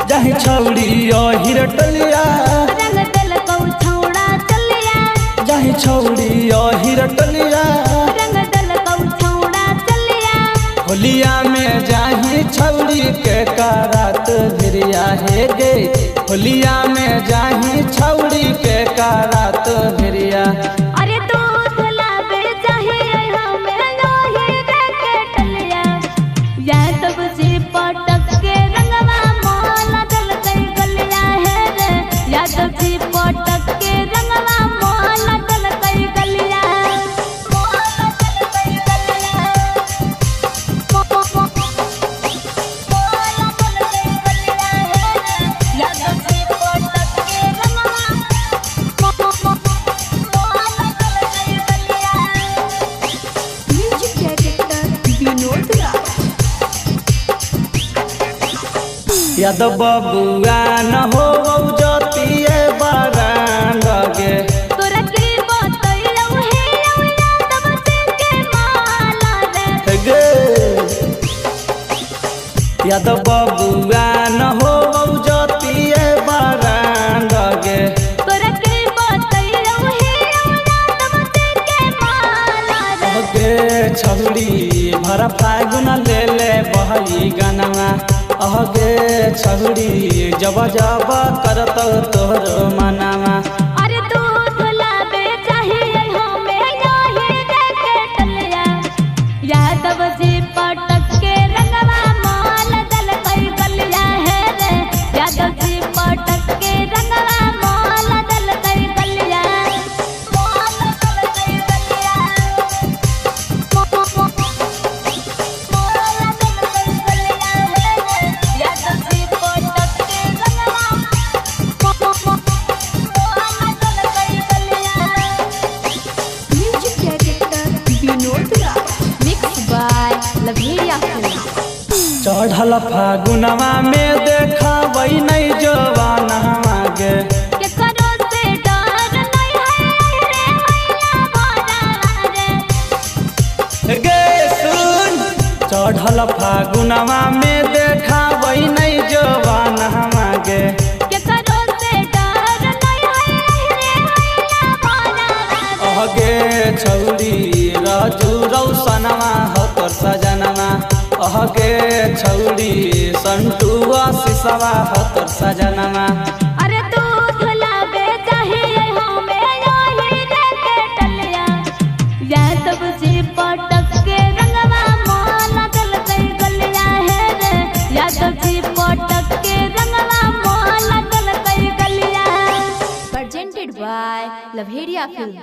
जही छौड़ी हिरटलिया रंग दल को छौड़ा चलिया, जही छौड़ी हिरटलिया रंग दल को छौड़ा चलिया। होलिया में जाही छौड़ी के करात भिरिया हे गे, होलिया में जाही छौड़ी के करात भिरिया। अरे तू लाबे चाहिए हमें लोही रे के टलिया, या तब से पटक के रंगवा मोला दल कई गलिया है रे, या तब से पटक के रंगवा मोला दल कई गलिया, मोला दल कई गलिया, मोला दल कई गलिया है रे, या तब से पटक के रंगवा मोला दल कई गलिया। म्यूजिक डायरेक्टर विनोद राज। यद बबुआ न हो जतिए बारांग गे, तोरा के बतैलौ हे औया तब से के माला रे गे यद बबुआ न हो जतिए बारांग गे। तोरा के बतैलौ हे औया तब से के माला रे अगे छौड़ी भर फागुन ले ले बहई गनवा, अगे छौड़ी जब जब करत तोर मनवा। अरे दूध लाबे चाहिए हमें लोही रे के टलिया, यादव जी पटक के रंगवा मोला दल कई गलिया है रे, यादव जी पटक के रंगवा मोला दल कई गलिया, मोला दल कई गलिया, मोला दल कई गलिया है रे, यादव जी पटक के रंगवा मोला दल कई गलिया। Music director Vinod Raj. Mix by Labheriya film. चढ़ल फागुनवा में देखाबै नहीं जवानवा गे, के करो से डर नहीं है रे हैया भरा रे, गे सुन चढ़ल फागुनवा में देखाबै नहीं जवानवा गे। के करो से डर नहीं है रे हैया भरा रे। अगे छौड़ी राजू रौशनवा हो तोर सजनवा, अगे छौड़ी संटुआ सिसवा हो तोर सजनवा। अरे दूध लाबे चाहिए हमें लोही रे के टलिया, या तब से पटक के रंगवा मोला दल कई गलिया है रे, या तब से पटक के रंगवा मोला दल कई गलिया। Presented by Labheriya film.